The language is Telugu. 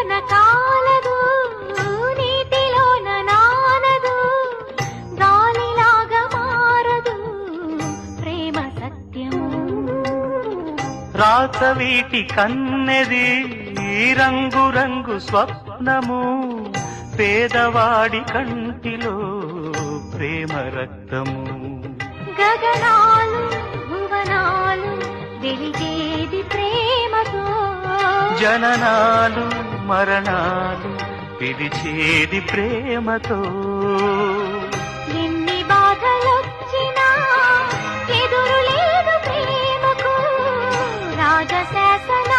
నీతిలోన కాలదు, నీతిలోన నానదు, గాలిలాగా మారదు ప్రేమ సత్యము. రాత వీటి కన్నెది రంగు రంగు స్వప్నము, పేదవాడి కంటిలో ప్రేమ రక్తము. గగనాలు భువనాలు వెలిగేది ప్రేమతో, జననాలు మరణాలు పిలిచేది ప్రేమతో. ఎన్ని బాధలొచ్చినా ఎదురు లేదు ప్రేమకు, రాజశాసన